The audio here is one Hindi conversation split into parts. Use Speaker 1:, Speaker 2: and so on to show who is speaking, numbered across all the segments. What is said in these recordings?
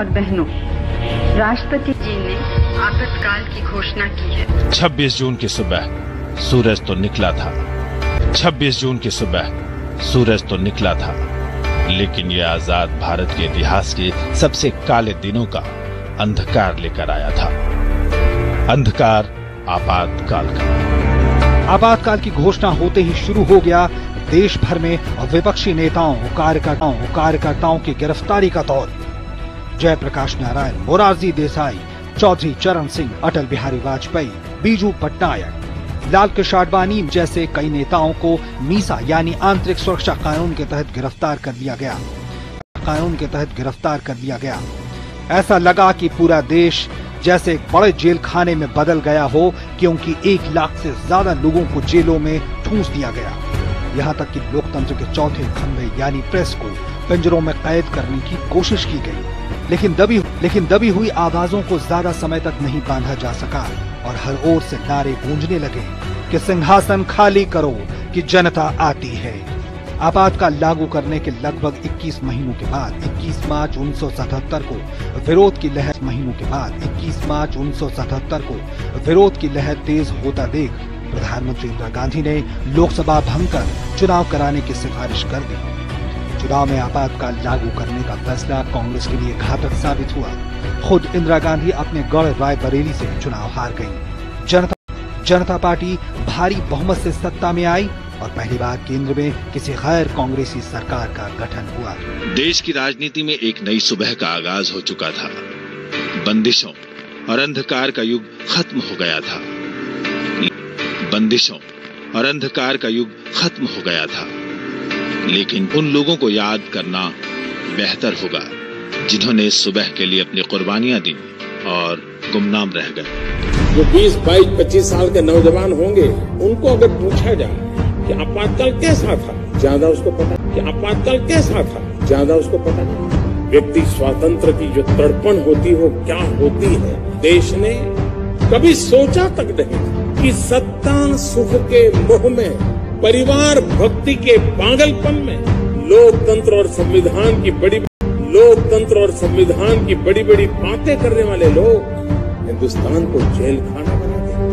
Speaker 1: और बहनों, राष्ट्रपति जी ने आपातकाल की घोषणा की है।
Speaker 2: 26 जून की सुबह सूरज तो निकला था। 26 जून की सुबह सूरज तो निकला था, लेकिन यह आजाद भारत के इतिहास के सबसे काले दिनों का अंधकार लेकर आया था। अंधकार आपातकाल का।
Speaker 3: आपातकाल की घोषणा होते ही शुरू हो गया देश भर में विपक्षी नेताओं, कार्यकर्ताओं की गिरफ्तारी का दौर। जयप्रकाश नारायण, मोरारजी देसाई, चौधरी चरण सिंह, अटल बिहारी वाजपेयी, बीजू पटनायक, लाल कृष्ण आडवाणी जैसे कई नेताओं को मीसा यानी आंतरिक सुरक्षा कानून के तहत गिरफ्तार कर लिया गया। ऐसा लगा कि पूरा देश जैसे एक बड़े जेल खाने में बदल गया हो, क्योंकि 1 लाख से ज्यादा लोगों को जेलों में ठूंस दिया गया। यहाँ तक कि लोकतंत्र के चौथे खंभे यानी प्रेस को पिंजरों में कैद करने की कोशिश की गई, लेकिन दबी हुई आवाजों को ज्यादा समय तक नहीं बांधा जा सका और हर ओर से नारे गूंजने लगे कि सिंहासन खाली करो कि जनता आती है। आपातकाल लागू करने के लगभग 21 महीनों के बाद 21 मार्च 1977 को विरोध की लहर तेज होता देख प्रधानमंत्री इंदिरा गांधी ने लोकसभा भंग कर चुनाव कराने की सिफारिश कर दी। चुनाव में आपातकाल लागू करने का फैसला कांग्रेस के लिए घातक साबित हुआ। खुद इंदिरा गांधी अपने गढ़ रायबरेली से चुनाव हार गयी। जनता पार्टी भारी बहुमत से सत्ता में आई और पहली बार केंद्र में किसी गैर कांग्रेसी सरकार का गठन हुआ।
Speaker 2: देश की राजनीति में एक नई सुबह का आगाज हो चुका था। बंदिशों और अंधकार का युग खत्म हो गया था। लेकिन उन लोगों को याद करना बेहतर होगा जिन्होंने इस सुबह के लिए अपनी कुर्बानियां दी और गुमनाम रह गए।
Speaker 4: जो 20, 22, 25 साल के नौजवान होंगे, उनको अगर पूछा जाए कि आपातकाल कैसा था, ज्यादा उसको पता नहीं। व्यक्ति स्वातंत्र की जो तड़पण होती हो क्या होती है, देश ने कभी सोचा तक नहीं कि सत्ता सुख के मोह में, परिवार भक्ति के पागलपन में लोकतंत्र और संविधान की बड़ी बड़ी बातें करने वाले लोग हिंदुस्तान को जेल खाना बना देंगे।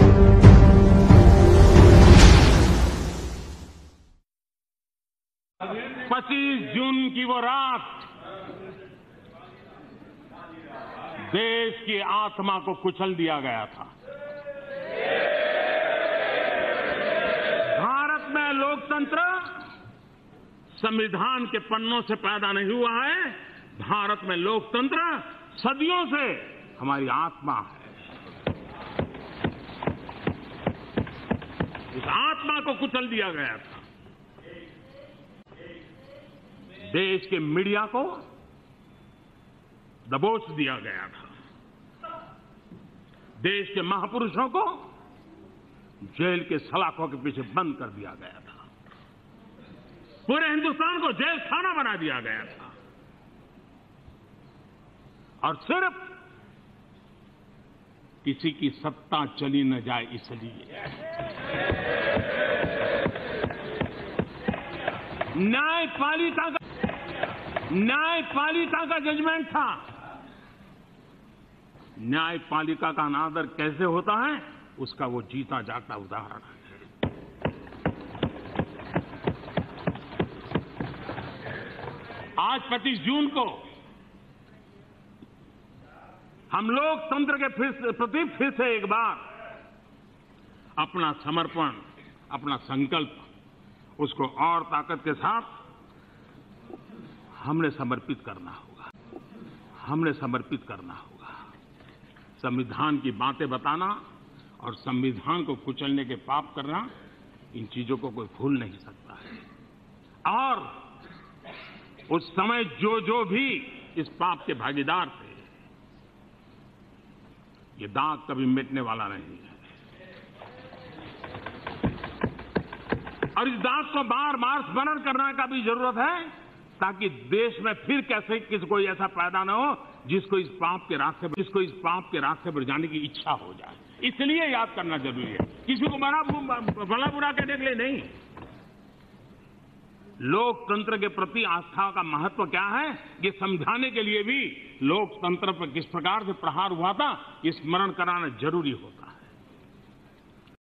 Speaker 5: 25 जून की वो रात देश की आत्मा को कुचल दिया गया था। भारत में लोकतंत्र संविधान के पन्नों से पैदा नहीं हुआ है। भारत में लोकतंत्र सदियों से हमारी आत्मा है। इस आत्मा को कुचल दिया गया था। देश के मीडिया को दबोच दिया गया था। देश के महापुरुषों को जेल के सलाखों के पीछे बंद कर दिया गया था। पूरे हिंदुस्तान को जेल खाना बना दिया गया था। और सिर्फ किसी की सत्ता चली न जाए इसलिए न्यायपालिका का जजमेंट था। न्यायपालिका का अनादर कैसे होता है, उसका वो जीता जागता उदाहरण है। आज 25 जून को हम लोकतंत्र के प्रति फिर से एक बार अपना समर्पण, अपना संकल्प, उसको और ताकत के साथ हमने समर्पित करना होगा। संविधान की बातें बताना और संविधान को कुचलने के पाप करना, इन चीजों को कोई भूल नहीं सकता है। और उस समय जो भी इस पाप के भागीदार थे, ये दाग कभी मिटने वाला नहीं है। और इस दाग को बार बार स्मरण करने का भी जरूरत है, ताकि देश में फिर कैसे कोई ऐसा पैदा न हो जिसको इस पाप के रास्ते पर जाने की इच्छा हो जाए। इसलिए याद करना जरूरी है। किसी को भला बुरा कहने के लिए नहीं। लोकतंत्र के प्रति आस्था का महत्व क्या है, ये समझाने के लिए भी लोकतंत्र पर किस प्रकार से प्रहार हुआ था, ये स्मरण कराना जरूरी होता है।